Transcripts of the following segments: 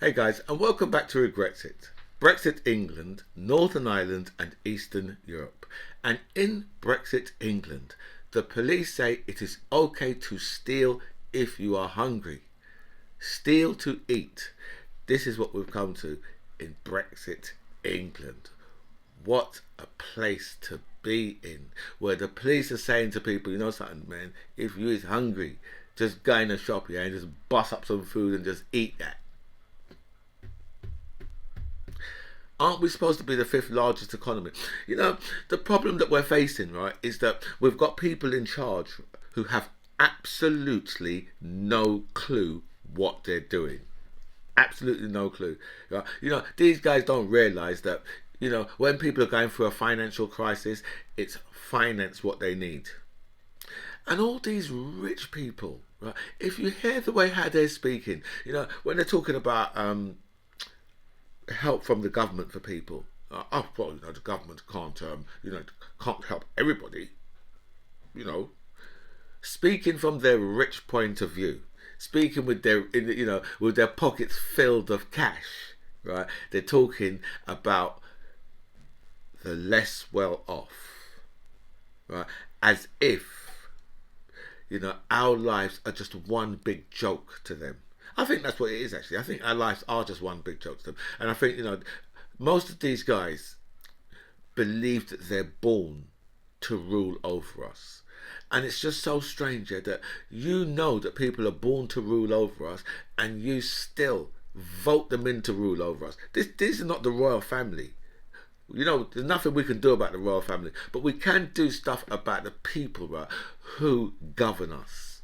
Hey guys, and welcome back to Brexit. Brexit England, Northern Ireland and Eastern Europe. And in Brexit England, the police say it is okay to steal if you are hungry. Steal to eat. This is what we've come to in Brexit England. What a place to be in, where the police are saying to people, you know something, man, if you is hungry, just go in the shop here and just bust up some food and just eat that. Aren't we supposed to be the fifth largest economy? You know, the problem that we're facing, right, is that we've got people in charge who have absolutely no clue what they're doing. Absolutely no clue. Right? You know, these guys don't realise that, you know, when people are going through a financial crisis, it's finance what they need. And all these rich people, right, if you hear the way how they're speaking, you know, when they're talking about help from the government for people. Well, you know, the government can't help everybody. You know, speaking from their rich point of view, speaking with with their pockets filled of cash, right? They're talking about the less well off, right? As if, you know, our lives are just one big joke to them. I think that's what it is, actually. I think our lives are just one big joke to them. And I think, you know, most of these guys believe that they're born to rule over us. And it's just so strange that you know that people are born to rule over us and you still vote them in to rule over us. This is not the royal family. You know, there's nothing we can do about the royal family. But we can do stuff about the people, right, who govern us.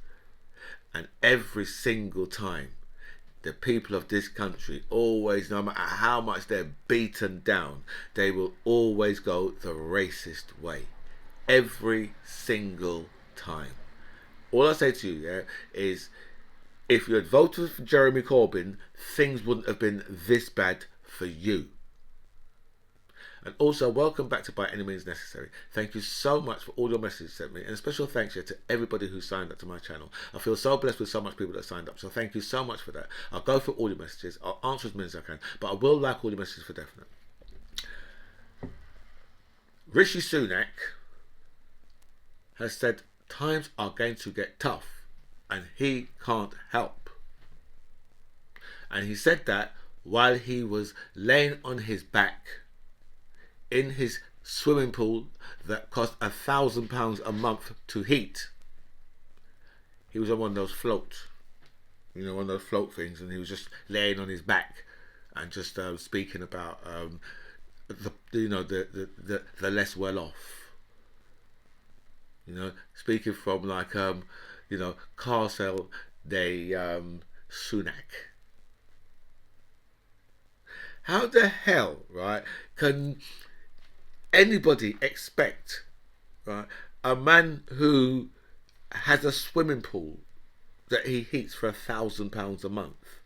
And every single time, the people of this country always, no matter how much they're beaten down, they will always go the racist way. Every single time. All I say to you, yeah, is if you had voted for Jeremy Corbyn, things wouldn't have been this bad for you. And also, welcome back to By Any Means Necessary. Thank you so much for all your messages sent me. And a special thanks here to everybody who signed up to my channel. I feel so blessed with so much people that signed up. So thank you so much for that. I'll go through all your messages. I'll answer as many as I can. But I will like all your messages for definite. Rishi Sunak has said times are going to get tough. And he can't help. And he said that while he was laying on his back in his swimming pool that cost £1,000 a month to heat. He was on one of those floats, you know, one of those float things, and he was just laying on his back and just speaking about the less well off. You know, speaking from like Carcel de Sunak. How the hell, right, can anybody expect, right, a man who has a swimming pool that he heats for £1,000 a month?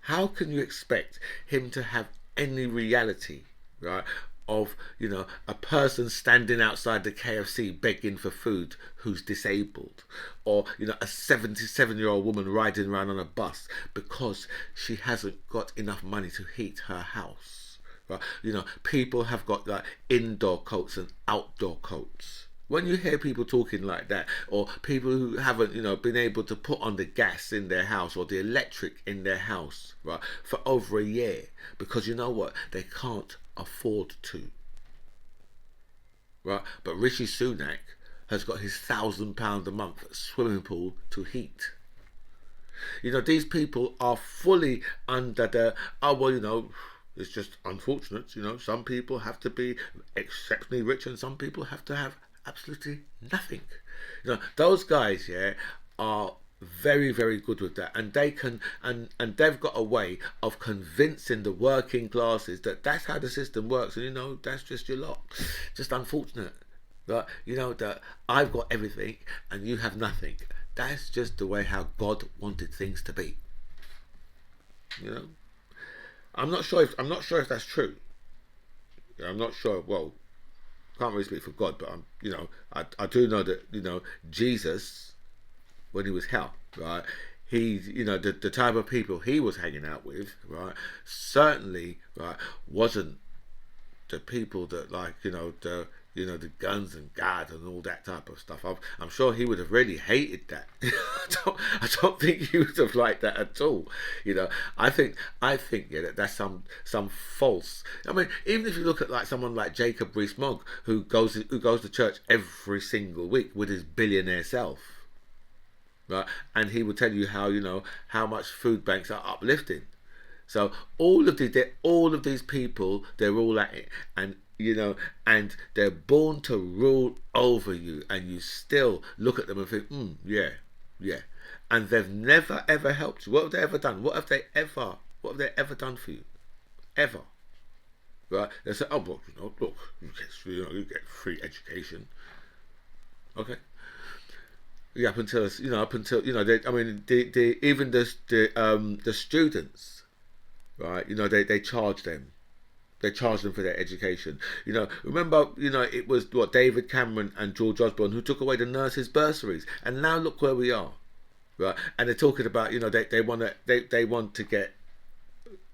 How can you expect him to have any reality, right, of, you know, a person standing outside the KFC begging for food who's disabled, or, you know, a 77-year-old woman riding around on a bus because she hasn't got enough money to heat her house? Right? You know, people have got like indoor coats and outdoor coats. When you hear people talking like that, or people who haven't, you know, been able to put on the gas in their house or the electric in their house, right, for over a year, because you know what, they can't afford to, right? But Rishi Sunak has got his £1,000 a month swimming pool to heat. You know, these people are fully under the, oh well, you know, it's just unfortunate, you know, some people have to be exceptionally rich and some people have to have absolutely nothing. You know, those guys, yeah, are very, very good with that, and they can, and they've got a way of convincing the working classes that that's how the system works, and you know, that's just your lot. Just unfortunate, right? You know, that I've got everything and you have nothing. That's just the way how God wanted things to be. You know, I'm not sure if that's true. I'm not sure. Well, can't really speak for God, but I do know that, you know, Jesus, when he was here, right, he's, the type of people he was hanging out with, right, certainly, right, wasn't the people that, like, the guns and guards and all that type of stuff. I'm sure he would have really hated that. I don't think he would have liked that at all. I think yeah, that's some false. I mean, even if you look at like someone like Jacob Rees-Mogg, who goes to church every single week with his billionaire self, right, and he will tell you how much food banks are uplifting. So all of these people, they're all at it, and they're born to rule over you, and you still look at them and think, yeah, yeah, and they've never ever helped you. What have they ever done? What have they ever done for you? Ever? Right? They say, oh, well, look, you get free education, okay? Yeah, up until they, I mean, even the students, right? They charge them. They charge them for their education. Remember, it was what David Cameron and George Osborne who took away the nurses' bursaries, and now look where we are, right? And they're talking about, they want to get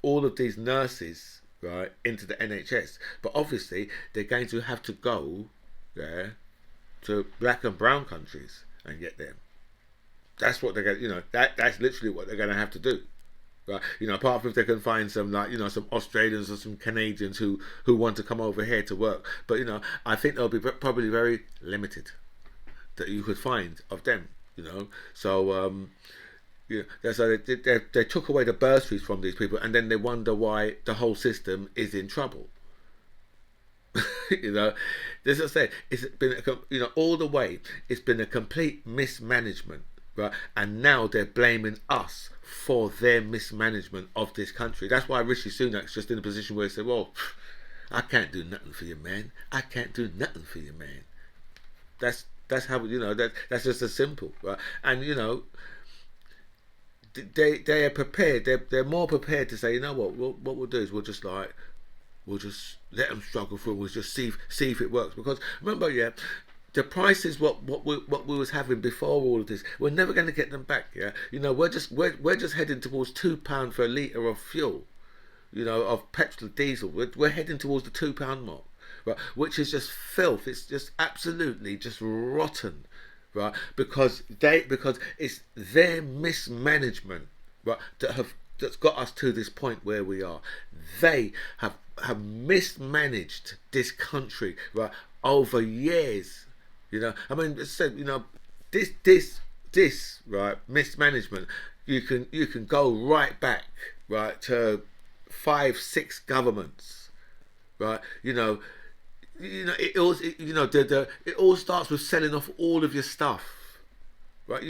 all of these nurses, right, into the NHS, but obviously they're going to have to go there to black and brown countries and get them. That's what they're going. That's literally what they're going to have to do. Right, apart from if they can find some, like, some Australians or some Canadians who want to come over here to work, but I think there'll be probably very limited that you could find of them. So so they took away the bursaries from these people, and then they wonder why the whole system is in trouble. As I said, it's been all the way. It's been a complete mismanagement, right? And now they're blaming us for their mismanagement of this country. That's why Rishi Sunak's just in a position where he said, "Well, I can't do nothing for you, man. I can't do nothing for you, man." That's how that's just as simple, right? And they are prepared. They're more prepared to say, what we'll do is we'll just let them struggle through. We'll just see if it works. Because remember, yeah, the prices what we was having before all of this, we're never going to get them back. Yeah, we're just heading towards £2 for a litre of fuel, of petrol, diesel. We're heading towards the £2 mark, right? Which is just filth. It's just absolutely just rotten, right? Because it's their mismanagement, right, that's got us to this point where we are. They have mismanaged this country, right, over years. I mean, it said, this right, mismanagement. You can go right back, right, to 5-6 governments, right. It all starts with selling off all of your stuff. Right,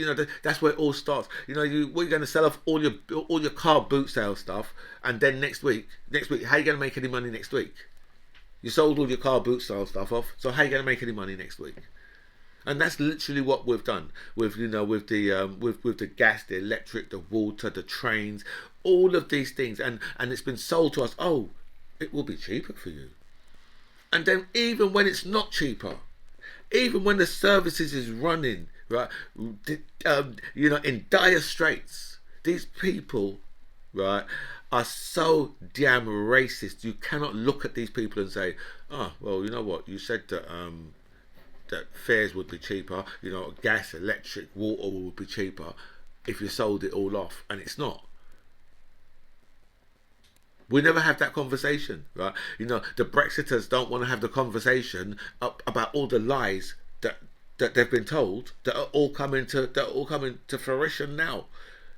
that's where it all starts. We're going to sell off all your car boot sale stuff, and then next week, how are you going to make any money next week? You sold all your car boot sale stuff off, so how are you going to make any money next week? And that's literally what we've done with with the gas, the electric, the water, the trains, all of these things, and it's been sold to us. Oh, it will be cheaper for you. And then even when it's not cheaper, even when the services is running, right, in dire straits, these people, right, are so damn racist. You cannot look at these people and say, oh, well, you know what, you said that that fares would be cheaper, gas, electric, water would be cheaper if you sold it all off, and it's not. We never have that conversation, right? The Brexiters don't want to have the conversation about all the lies that they've been told that are all coming to fruition now.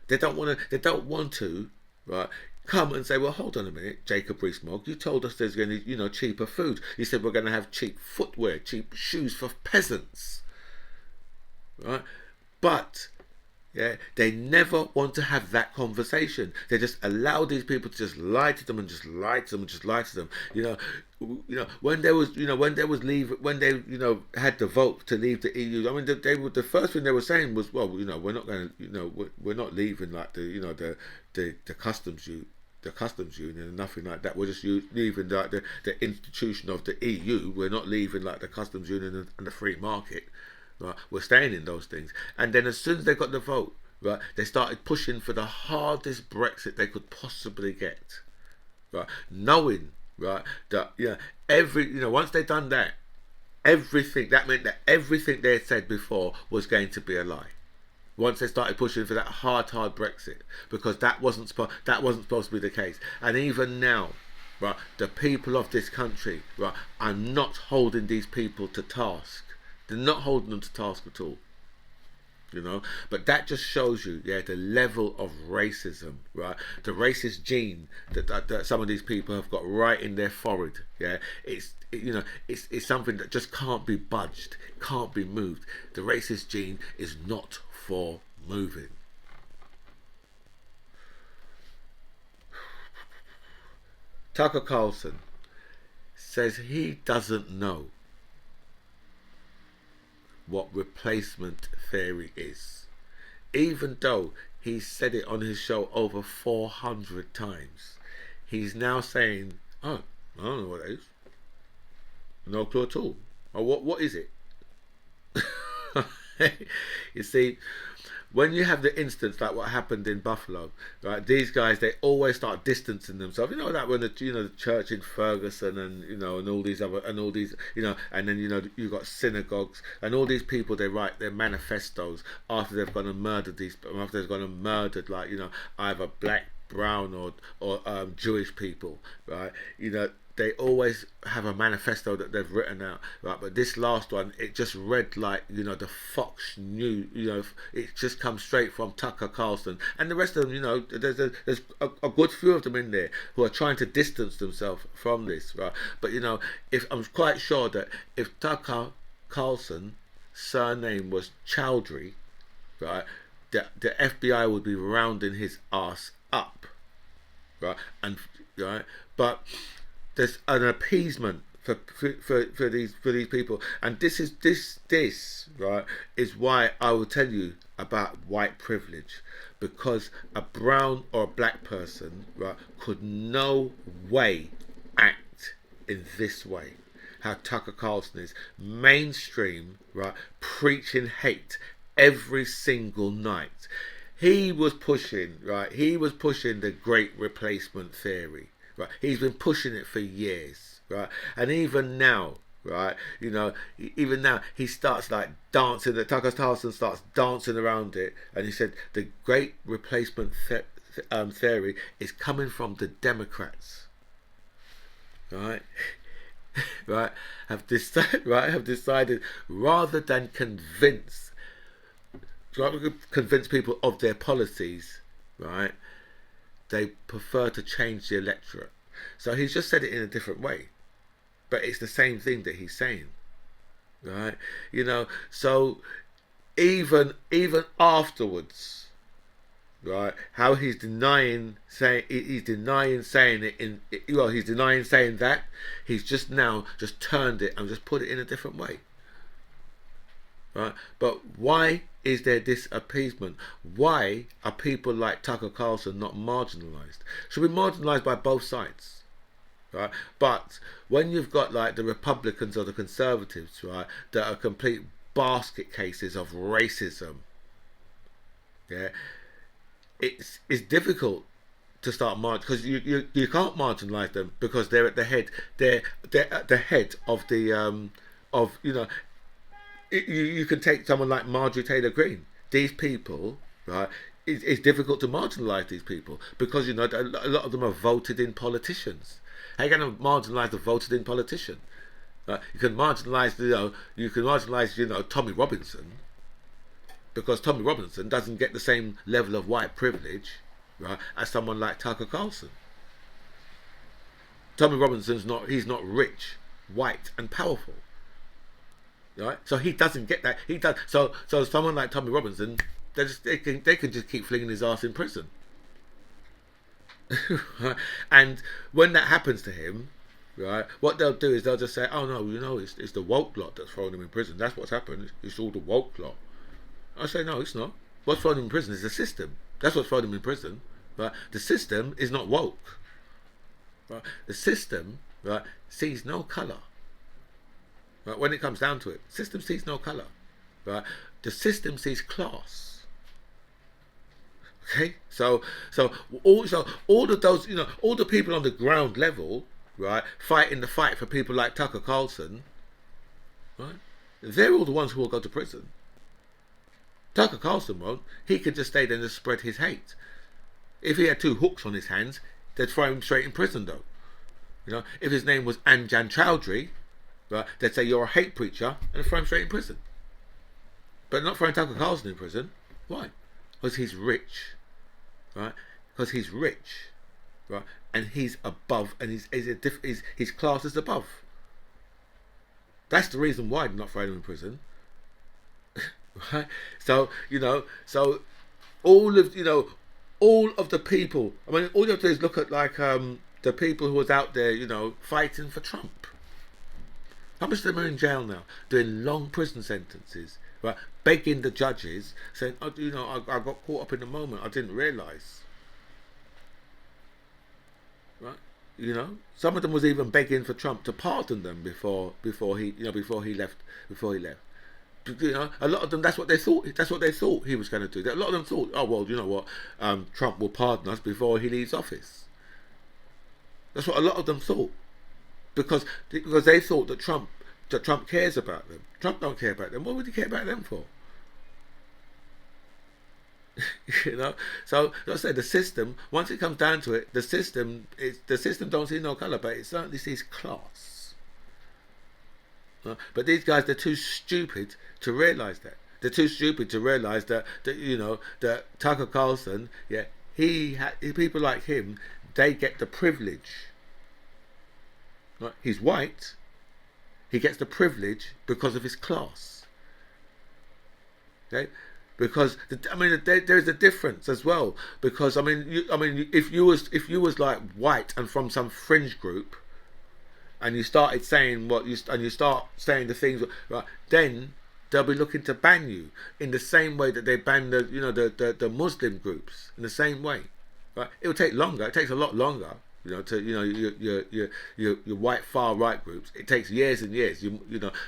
They don't want to, right, come and say, well, hold on a minute, Jacob Rees-Mogg, you told us there's going to cheaper food. You said we're going to have cheap footwear, cheap shoes for peasants, right? But yeah, they never want to have that conversation. They just allow these people to just lie to them and just lie to them and just lie to them. When there was when they had the vote to leave the EU. I mean, the first thing they were saying was, well, we're not going to, we're not leaving like the customs union and nothing like that. We're just leaving like the institution of the EU. We're not leaving like the customs union and the free market. Right? We're staying in those things. And then as soon as they got the vote, right, they started pushing for the hardest Brexit they could possibly get, right, knowing, right, that, once they done that, that meant that everything they had said before was going to be a lie. Once they started pushing for that hard Brexit, because that wasn't supposed to be the case. And even now, right, the people of this country, right, are not holding these people to task. They're not holding them to task at all. But that just shows you, the level of racism, right, the racist gene that some of these people have got right in their forehead. It's something that just can't be budged, can't be moved. The racist gene is not for moving. Tucker Carlson says he doesn't know what replacement theory is, even though he said it on his show over 400 times. He's now saying, "Oh, I don't know what that is. No clue at all. Or what is it?" You see, when you have the instance like what happened in Buffalo, right? These guys, they always start distancing themselves. That when the church in Ferguson and all these and then you got synagogues and all these people. They write their manifestos after they've gone and murdered either black, brown or Jewish people, right? They always have a manifesto that they've written out, right? But this last one, it just read like, the Fox News, it just comes straight from Tucker Carlson. And the rest of them, there's a good few of them in there who are trying to distance themselves from this, right? But, if I'm quite sure that if Tucker Carlson's surname was Chowdhury, right, the FBI would be rounding his ass up, right? But there's an appeasement for these people, and this right is why I will tell you about white privilege, because a brown or a black person, right, could no way act in this way. How Tucker Carlson is mainstream, right, preaching hate every single night. He was pushing the great replacement theory. Right, he's been pushing it for years, right, and even now, right, even now he starts like dancing. Tucker Carlson starts dancing around it, and he said the great replacement theory is coming from the Democrats, right, right, have decided rather than convince people of their policies, right. They prefer to change the electorate. So he's just said it in a different way, but it's the same thing that he's saying, right? So even afterwards, right? How he's denying saying that. He's just now turned it and just put it in a different way. Right? But why is there this appeasement? Why are people like Tucker Carlson not marginalised? Should be marginalised by both sides, right? But when you've got like the Republicans or the Conservatives, right, that are complete basket cases of racism, it's difficult to start because you can't marginalise them because they're at the head. They're at the head of the You can take someone like Marjorie Taylor Greene. These people, right? It's difficult to marginalise these people because a lot of them are voted in politicians. How are you going to marginalise a voted in politician? Right? You can marginalise Tommy Robinson because Tommy Robinson doesn't get the same level of white privilege, right, as someone like Tucker Carlson. Tommy Robinson's not rich, white, and powerful. Right, so he doesn't get that. He does. So someone like Tommy Robinson, they can just keep flinging his ass in prison. And when that happens to him, right, what they'll do is they'll just say, "Oh no, it's the woke lot that's thrown him in prison. That's what's happened. It's all the woke lot." I say, no, it's not. What's thrown him in prison is the system. That's what's thrown him in prison. Right, the system is not woke. Right, the system, right, sees no colour. Right, when it comes down to it, system sees no colour. Right, the system sees class. Okay, so all of those, all the people on the ground level, right, fighting the fight for people like Tucker Carlson, right, they're all the ones who will go to prison. Tucker Carlson won't. He could just stay there and just spread his hate. If he had two hooks on his hands, they'd throw him straight in prison, though. If his name was Anjan Chowdhury, right, they'd say you're a hate preacher and throw him straight in prison. But not throwing Tucker Carlson in prison. Why? Because he's rich, right? Because he's rich, right? And he's above, and his class is above. That's the reason why they're not throwing him in prison, right? So all of the people. I mean, all you have to do is look at like the people who was out there, fighting for Trump. How much of them are in jail now, doing long prison sentences, right? Begging the judges, saying, "Oh, I got caught up in the moment. I didn't realise." Right? Some of them was even begging for Trump to pardon them before he left. A lot of them, that's what they thought. That's what they thought he was going to do. A lot of them thought, "Oh well, you know what? Trump will pardon us before he leaves office." That's what a lot of them thought, because they thought that Trump cares about them. Trump don't care about them. What would he care about them for? So like I said, the system. Once it comes down to it, the system don't see no colour, but it certainly sees class. But these guys, they're too stupid to realise that. They're too stupid to realise that Tucker Carlson, yeah, people like him, they get the privilege. Right? He's white. He gets the privilege because of his class. Okay, because there is a difference as well. Because if you was like white and from some fringe group, and you started saying you start saying the things, right, then they'll be looking to ban you in the same way that they ban the Muslim groups, in the same way. Right? It will take longer. It takes a lot longer. Your white far right groups. It takes years and years.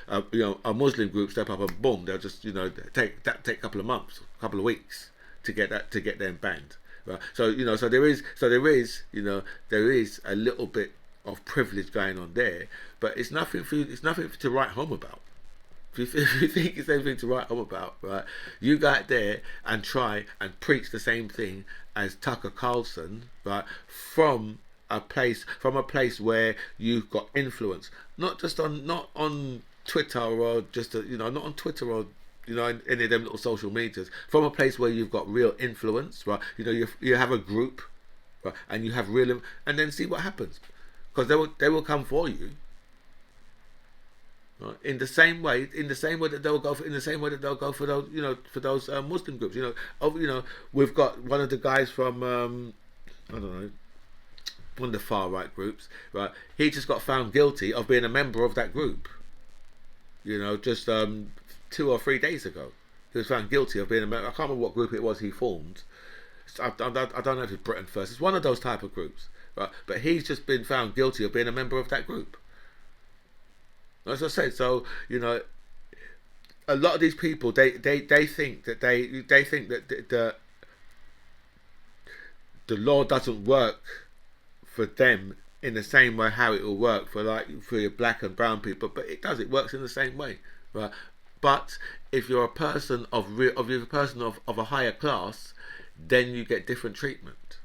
A Muslim group step up and boom, they'll just take a couple of months, a couple of weeks to get them banned. Right? So there is a little bit of privilege going on there, but it's nothing to write home about. If you think it's anything to write home about, right, you go out there and try and preach the same thing as Tucker Carlson, right, from a place where you've got influence, not on Twitter or just not on Twitter or any of them little social medias, from a place where you've got real influence, right? You have a group, right, and you have real, and then see what happens, because they will come for you. Right? In the same way that they'll go for those Muslim groups. We've got one of the guys from I don't know, one of the far right groups, right? He just got found guilty of being a member of that group. Just 2 or 3 days ago, he was found guilty of being a member. I can't remember what group it was he formed. I don't know if it's Britain First. It's one of those type of groups, right? But he's just been found guilty of being a member of that group. As I said, so a lot of these people they think that the law doesn't work for them in the same way how it will work for your black and brown people, but it does. It works in the same way, right? But if you're a person of a higher class, then you get different treatment,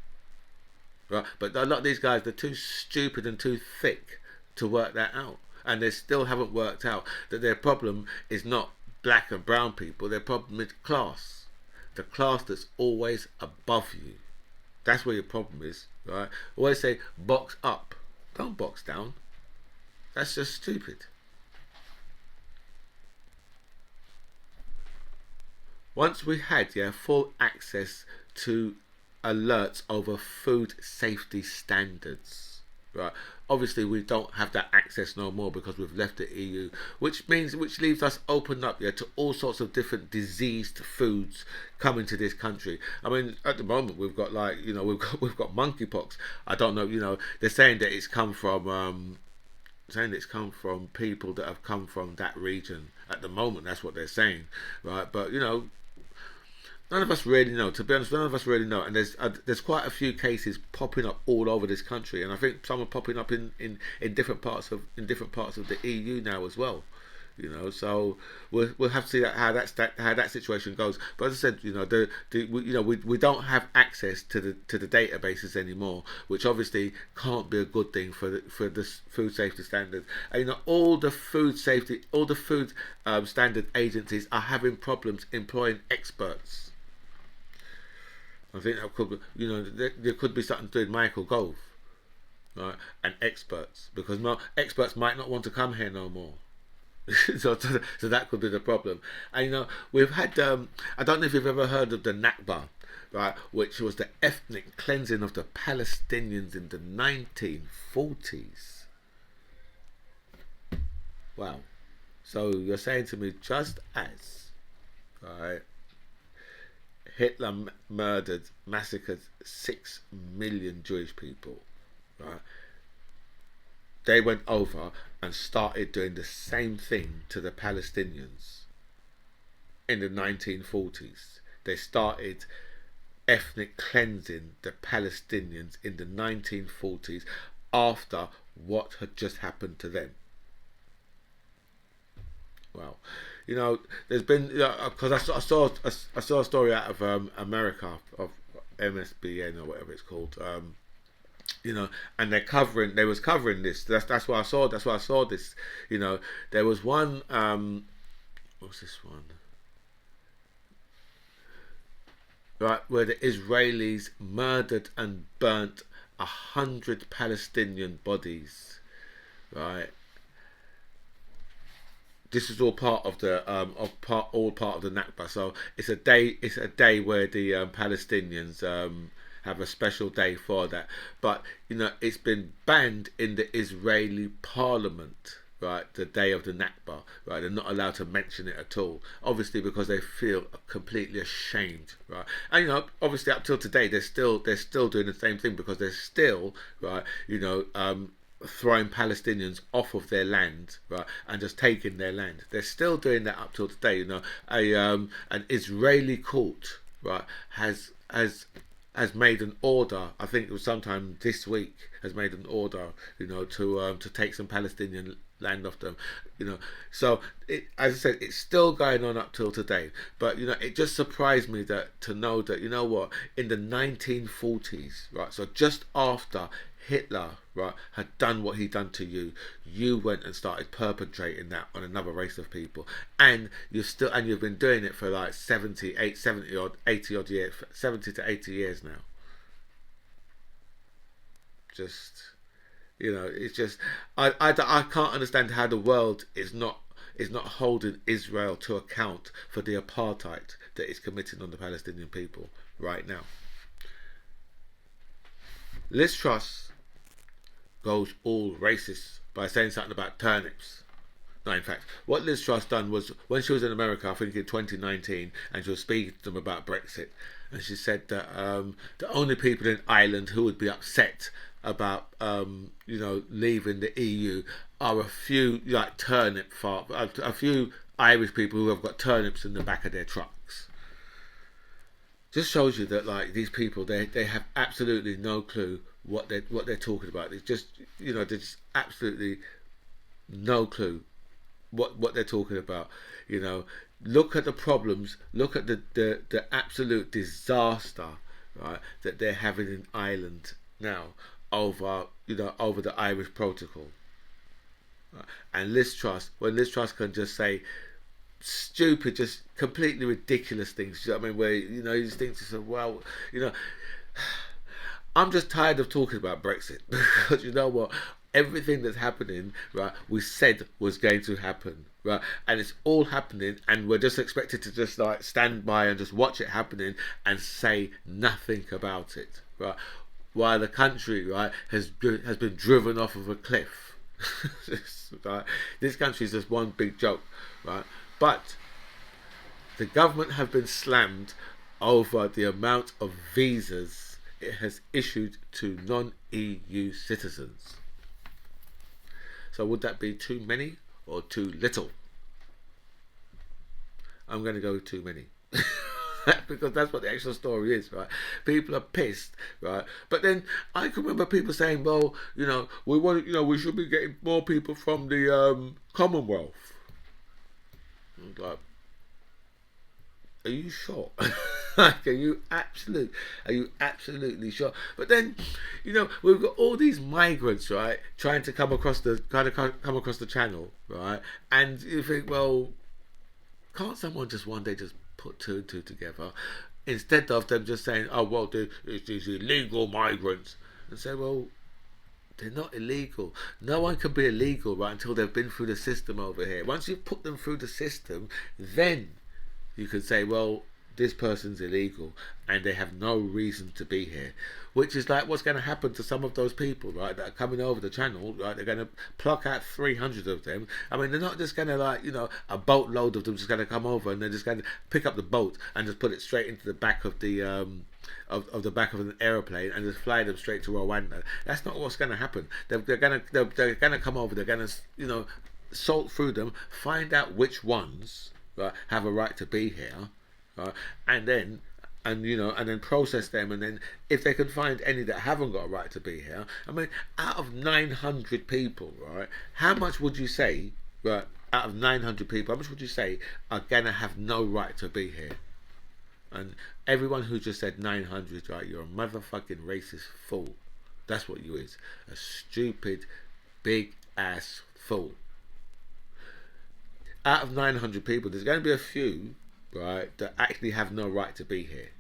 right? But a lot of these guys, they're too stupid and too thick to work that out. And they still haven't worked out that their problem is not black and brown people. Their problem is class. The class that's always above you. That's where your problem is, right? Always say, box up. Don't box down. That's just stupid. Once we had full access to alerts over food safety standards, right? Obviously, we don't have that access no more because we've left the EU, which leaves us open up to all sorts of different diseased foods coming to this country. I mean, at the moment we've got we've got monkeypox. I don't know. They're saying that it's come from people that have come from that region. At the moment, that's what they're saying, right? But None of us really know. To be honest, none of us really know. And there's quite a few cases popping up all over this country, and I think some are popping up in different parts of the EU now as well. So we'll have to see how that situation goes. But as I said, we don't have access to the databases anymore, which obviously can't be a good thing for the food safety standards. And all the food standard agencies are having problems employing experts. I think that could be, there could be something to do with Michael Gove, right, and experts, because experts might not want to come here no more. So that could be the problem. And we've had I don't know if you've ever heard of the Nakba, right, which was the ethnic cleansing of the Palestinians in the 1940s. Wow. So you're saying to me, just as, right, Hitler massacred 6 million Jewish people, right, they went over and started doing the same thing to the Palestinians in the 1940s. They started ethnic cleansing the Palestinians in the 1940s after what had just happened to them. Wow. There's been, because I saw a story out of America, of MSBN or whatever it's called. And they was covering this. That's why I saw this. There was one. What's this one? Right, where the Israelis murdered and burnt 100 Palestinian bodies. Right. This is all part of the part of the Nakba. So it's a day where the Palestinians have a special day for that. But it's been banned in the Israeli parliament, right, the day of the Nakba, right. They're not allowed to mention it at all, obviously, because they feel completely ashamed, right. And obviously up till today they're still doing the same thing, because they're still, right, throwing Palestinians off of their land, right, and just taking their land. They're still doing that up till today. An Israeli court, right, has made an order. I think it was sometime this week. Has made an order, to take some Palestinian land off them. So as I said, it's still going on up till today. But it just surprised me to know that what, in the 1940s, right, so just after Hitler, right, had done what he done to you, you went and started perpetrating that on another race of people, and you've been doing it for like 70 odd 80 odd years, 70 to 80 years now. Just it's just I can't understand how the world is not holding Israel to account for the apartheid that is committing on the Palestinian people right now. Liz Truss goes all racist by saying something about turnips. No, in fact, what Liz Truss done was, when she was in America, I think in 2019, and she was speaking to them about Brexit, and she said that the only people in Ireland who would be upset about leaving the EU are a few a few Irish people who have got turnips in the back of their trucks. Just shows you that, like, these people, they have absolutely no clue what they're talking about. It's just there's just absolutely no clue what they're talking about. Look at the problems, look at the absolute disaster, right, that they're having in Ireland now over the Irish protocol. Right? And when Liz Truss can just say stupid, just completely ridiculous things, you know what I mean, where you just think to yourself, well, I'm just tired of talking about Brexit, because you know what, everything that's happening, right, we said was going to happen, right, and it's all happening, and we're just expected to just like stand by and just watch it happening and say nothing about it, right, while the country, right, has been driven off of a cliff. Right? This country is just one big joke, right? But the government have been slammed over the amount of visas it has issued to non-EU citizens. So would that be too many or too little? I'm going to go too many. Because that's what the actual story is, right? People are pissed, right? But then I can remember people saying, well, we want, we should be getting more people from the Commonwealth. I was like, are you sure? Like, are you absolutely sure? But then, we've got all these migrants, right, trying to come across the channel, right? And you think, well, can't someone just one day just put two and two together instead of them just saying, oh well, it's these illegal migrants, and say, well, they're not illegal. No one can be illegal, right, until they've been through the system over here. Once you've put them through the system, then you can say, well, this person's illegal and they have no reason to be here. Which is like what's going to happen to some of those people, right, that are coming over the channel, right? They're going to pluck out 300 of them. I mean, they're not just going to, like, a boatload of them just going to come over and they're just going to pick up the boat and just put it straight into the back of the of the back of an aeroplane and just fly them straight to Rwanda. That's not what's going to happen. They're going to come over. They're going to sort through them, find out which ones, right, have a right to be here, right, and then process them, and then if they can find any that haven't got a right to be here, I mean, out of 900 people, right, how much would you say, right, out of 900 people, how much would you say are gonna have no right to be here? And everyone who just said 900, right, you're a motherfucking racist fool. That's what you is. A stupid, big ass fool. Out of 900 people, there's going to be a few, right, that actually have no right to be here.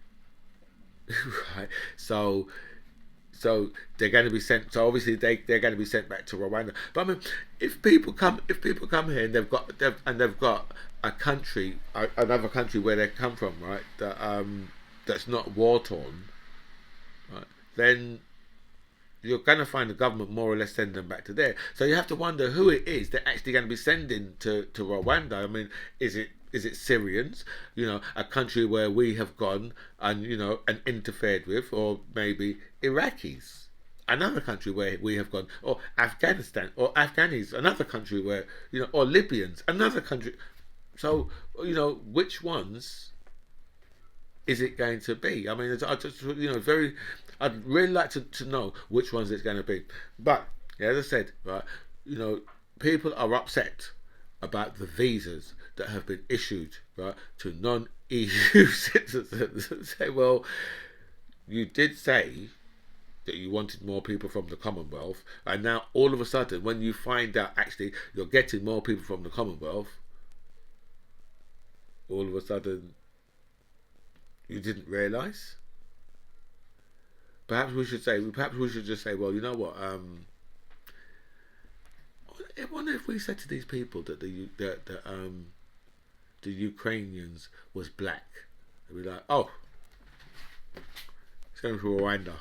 Right, so they're going to be sent. So obviously they're going to be sent back to Rwanda. But I mean, if people come here and they've got a country, another country where they come from, right, that's not war torn, right, then you're going to find the government more or less send them back to there. So you have to wonder who it is they're actually going to be sending to Rwanda. I mean, is it Syrians, a country where we have gone and interfered with, or maybe Iraqis, another country where we have gone, or Afghanistan, or Afghanis, another country where, or Libyans, another country. So, which ones is it going to be? I mean, I'd really like to know which ones it's going to be. But, as I said, right, people are upset about the visas that have been issued, right, to non-EU citizens. Say, well, you did say that you wanted more people from the Commonwealth, and now all of a sudden, when you find out actually you're getting more people from the Commonwealth, all of a sudden you didn't realise. Perhaps we should just say, well, you know what? I wonder if we said to these people that the Ukrainians was black, they'd be like, oh, it's going to Rwanda.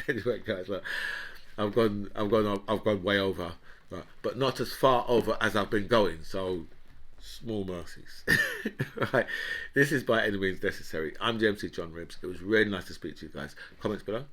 Anyway, guys, look, I've gone way over, right, but not as far over as I've been going. So small mercies. Right, this is By Any Means Necessary. I'm the MC John Ribs. It was really nice to speak to you guys. Comments below.